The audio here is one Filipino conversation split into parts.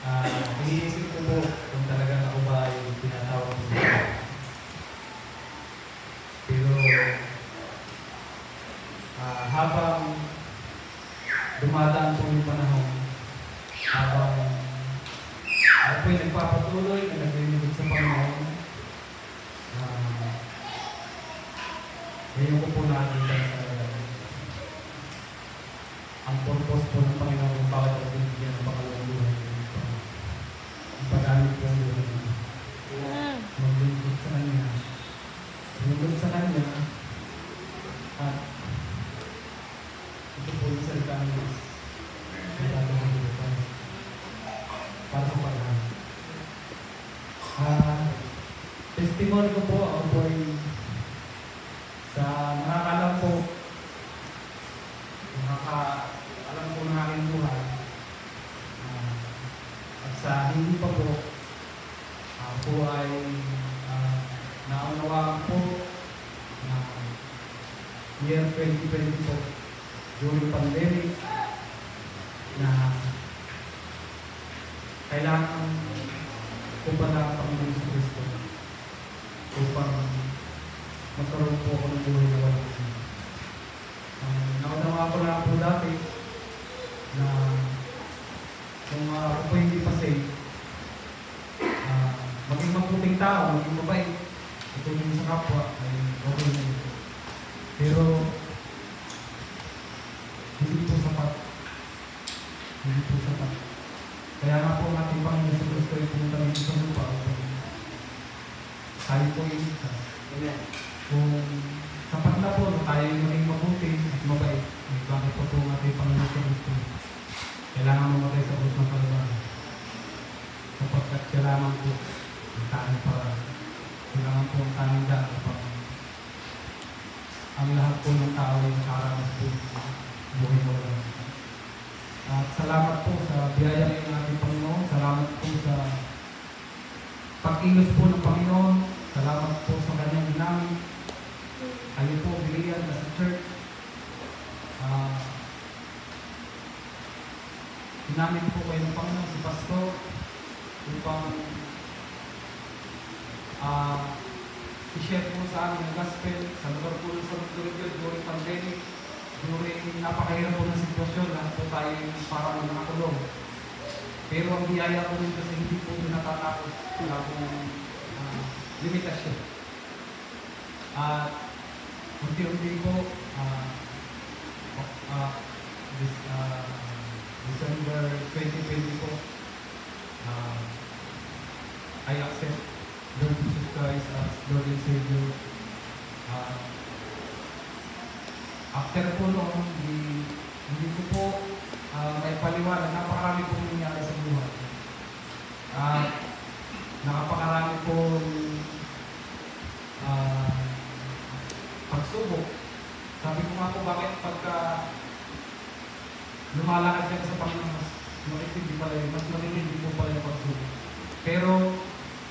Iniisip ko po kung talagang ako ba ay tinatawag ko. Pero habang dumadaan po yung panahon, habang ako po'y nagpapatuloy na naglilingkod sa Panginoon, ngayon ko po nakikita sa ang purpose po ng Panginoon kung bakit ako binigyan ng pangalawang buhay. Ang pag-alit po ang buhay. Maglingkod sa Kanya. Maglingkod sa Kanya. At ito po yung salita ng Diyos. Kaya ito ang buhay. Para sa pag-alit. Testimony ko po, ako po ay sa nakakalam po, alam po ng aking buhay. At sa hindi pa po, ako ay naunawaan po na year 2020 po, during pandemic, na kailangan ko pala ang Panginoon sa Kristo upang magkaroon po ako ng buhay na walang isip. Naunawa ko lang po dati na kung ako po hindi pa safe, maging mabuting tao, maging mabait, itulong sa kapwa, ay okay na ito. Pero hindi po sapat. Hindi po sapat. Kaya nga po ang ating Panginoon sa Kristo ay pumunta dito sa lupa upang tayo po iligtas. Kung sapat na po na tayo maging mabuti at mabait, bakit po ang ating Panginoon sa Kristo kailangan mamatay sa krus ng Kalbaryo. Sapagkat kailangan po ang tanging para kailangan po ang tanging daan upang ang lahat po ng tao ay nakaranas po buhay mo lang. At salamat po sa biyaya ng ating Panginoon. Salamat po sa pag-ilos po ng Panginoon. Salamat po sa kanyang ginamit. Kayo po, bilihan na sa church. Ginamit po kayo ng Panginoon, si Pastor, upang i-share po sa amin ang gospel sa lugar po sa during pandemic, during napakahirap po ng sitwasyon na po tayo parang nakakulong. Pero ang biyaya po rin kasi hindi po natatakot na kung limitasyon. At unti-unti po, December 2020 po, I accept Lord Jesus Christ as Lord and Savior. After po noon, hindi ko po may paliwanag, napakarami po nangyari sa buhay. Nakapakarami po pagsubok. Sabi ko nga po, bakit pagka lumalakad ka sa Panginoon, mas makikindi pala yun, mas makikindi po pala yung pagsubok. Pero,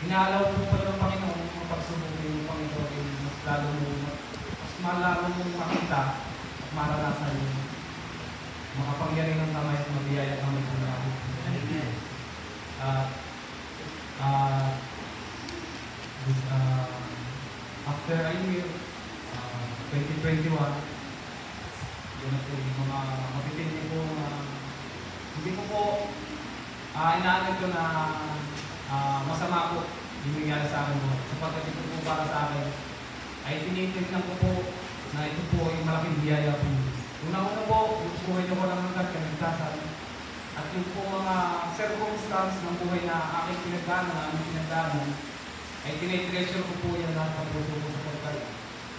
inaalaw po pala ng Panginoon yung pagsubok yung Panginoon ay mas lalo mo, mas malalo mong makita at maranasan yung makapangyari ng kamay at mabiyaya ng kamay po natin. After a year, 2021, yun na po yung mga mapitindi po hindi ko po inaanod ko na masama po yung nangyari sa akin mo. Sapagkat ito po para sa akin ay tinitignan ko po na ito po ay malaking biyaya po. Una-una po, yung buhay na walang hanggang kanagtasan at yung po mga circumstance ng buhay na aking pinagdaanan, na aming pinagdaanan ay tinitreasure ko po yan lahat ng puso ko sa pagkat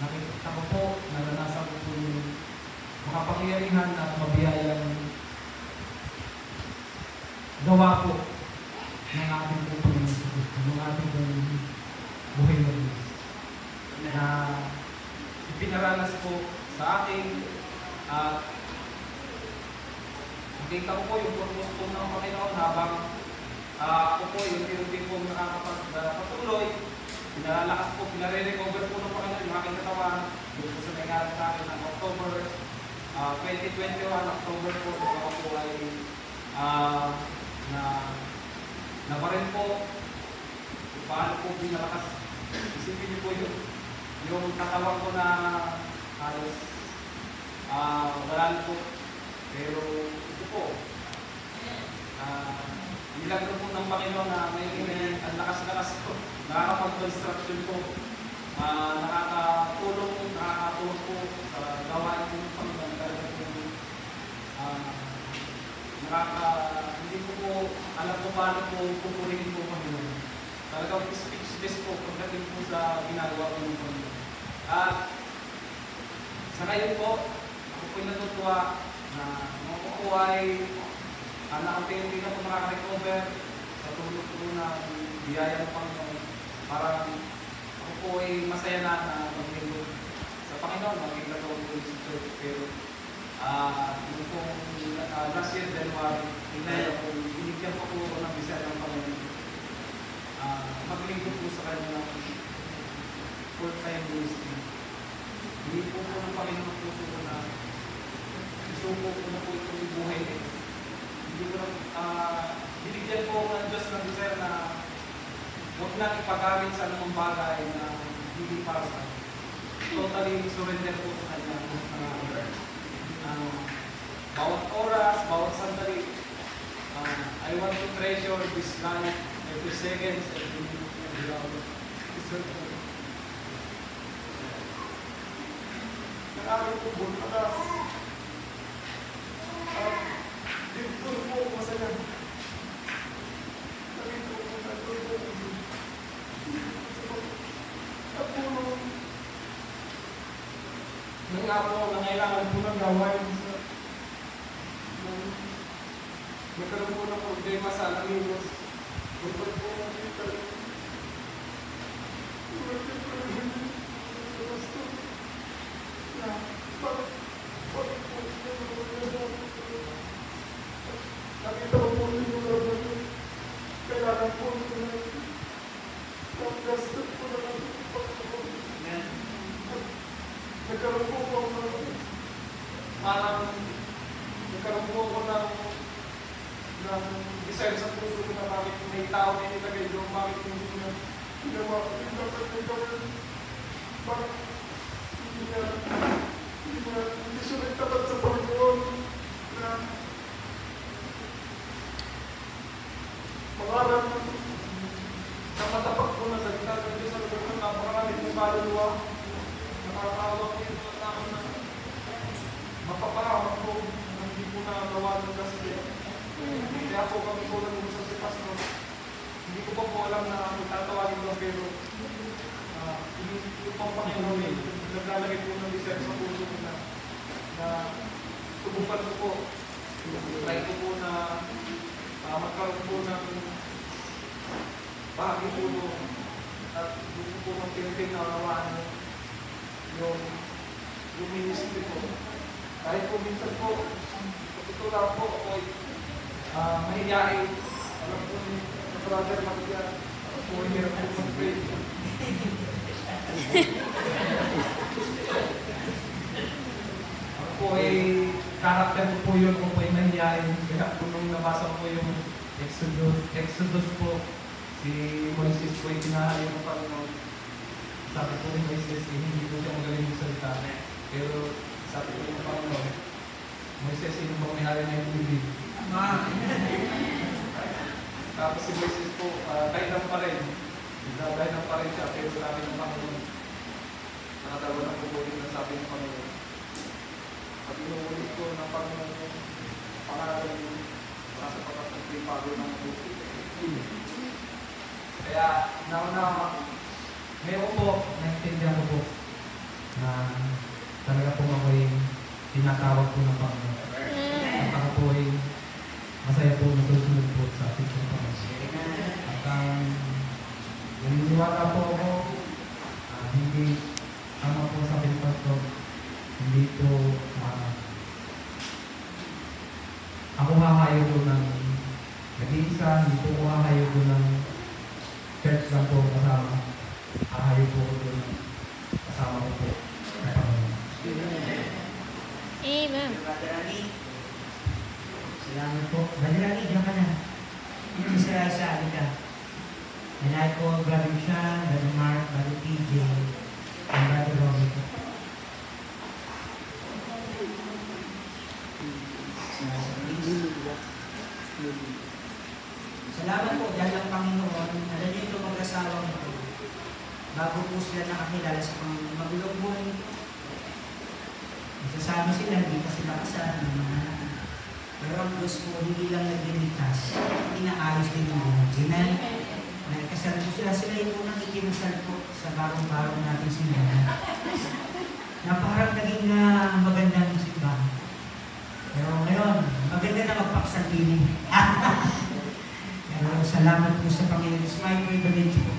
nakikita ko po, naranasan ko po yung makapangyarihan at mabiyayang gawa po ng ating po Panginoon sa Kristo, ng ating buhay na Diyos na ipinaranas po sa akin at nakita ko po yung purpose po ng Panginoon habang ako po yung unti-unti po nakakapagpatuloy, pinalalakas po, pinare-recover po ng Panginoon yung aking katawan. Doon po sa nangyari sa akin ng October 2021, October po, ako po ay na pa rin po kung paano po pinalakas. Isipin niyo po yung katawan ko na halos wala na po. Pero ito po, nilagay po ng Panginoon na may ang lakas-lakas po. Nakakapag-construction po. Nakakatulong po sa gawain po ng Panginoon. Hindi ko po alam kung paano po pupurihin po Panginoon. Talagang speechless po pagdating po sa ginagawa po ng Panginoon. At sa ngayon po, ako po'y natutuwa na ako po ay nakaunti-unti na po nakaka-recover sa tulog po ng biyaya ng Panginoon. Parang ako po ay masaya na maglingkod sa Panginoon, maglingkod po sa church. Pero yung pong last year, January, binigyan po po ng bisaya ng Panginoon. Maglingkod po sa kanya ng full-time ministry. Hindi po po ng Panginoon puso ko na isuko ko na po itong buhay nito. Hindi ko binigyan po ng Diyos ng desire na huwag na ipagamit sa anumang bagay na hindi para sa akin. Totally surrender po sa kanya. Bawat oras, bawat sandali, I want to treasure this life, every second, every minute, every hour. Nag-aaral po po, dito po ako masaya. Nandito po, nandito po. Tapos, nangailangan po ng gawain sa nagkaroon po ng problema sa amigos. Bukod po ng dito. Nakita ko po yung kailangan po ng gastos po na nagkaroon po ako ng design sa puso ko na bakit may tao na nilagay doon, bakit hindi ko na ginawa, bakit hindi siya nagtapat sa Panginoon na pangarap na matapak po na salita ng Diyos sa lugar ng napakaraming ng kaluluwa. Nakakawa po yung mga tao na mapapahamak po na hindi po nakagawa ng kasi. Kaya po kami po nag-uusap si Pastor. Hindi ko pa po alam na magtatawagin ko pero yung pang Panginoon naglalagay po ng desire sa puso ko na subukan ko po. Try ko po na magkaroon po ng bahagi po doon at gusto po ng pinipin na unawaan yung ministry po. Kahit po minsan po, ito lang po ako mahihain. Alam po ni brother mahihain. Ako po ay hirap po mag-pray. Ako po ay karakter ko po yun. Ako po ay mahihain. Kaya po nung nabasa ko yung Exodus po, si Moises po ay tinahali ng Panginoon. Sabi po ni Moises, hindi po siya magaling yung salita. Pero sabi ko ng Panginoon, Moises, sino ba may hari na yung bibig? Tapos si Moises po, kailan pa rin. Kailan pa rin siya, pero sabi ng Panginoon, nakatawa ng pupulit na sabi ng Panginoon. Pag inuulit ko ng Panginoon yung pangalan yung para sa pagkakagpipago ng buhay. Kaya, ngayon po, naintindihan ko po na talaga po ako'y tinatawag po ng Panginoon. At ako po ay masaya po na susunod po sa ating Panginoon. At naniniwala po ako, hindi tama po sa ating Pastor, hindi po ako hahayo po ng nag-iisa, hindi po ako hahayo po ng church lang po kasama. Hahayo po ko doon kasama ko po. Amen. Salamat po. Brother Ali, diyan ka na. Sister Raisa, halika. And I call Brother Sean, Brother Mark, Brother PJ, and Brother Robert. Salamat po dahil ang Panginoon, alam niyo ito mag-asawang ito. Bago po sila nakakilala sa Panginoon, magulong buhay ito. Nagsasama sila, hindi pa sila kasal ng mga anak. Pero ang Diyos po, hindi lang nagligtas, inaayos din ang buhay. Amen? Nakikasal po sila yung unang ikinasal po sa bagong-bagong natin simbahan. Na parang naging magandang simbahan. Pero ngayon, maganda na magpaksalinig. Pero salamat po sa Panginoon. It's my privilege po.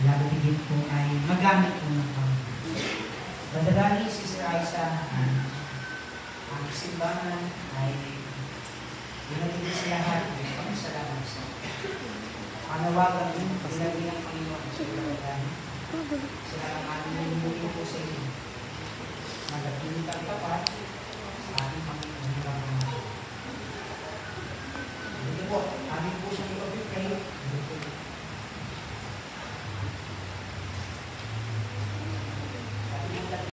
Lalo higit po ay magamit po ng Panginoon. Badalani, Sister Raisa, ang simbahan ay binagigil sa lahat. Salamat sa panawagan din, ilagay ng Panginoon sa badalani. Sila ang aming niluluhin po sa inyo. Magagilitan ka pa sa ating Panginoon.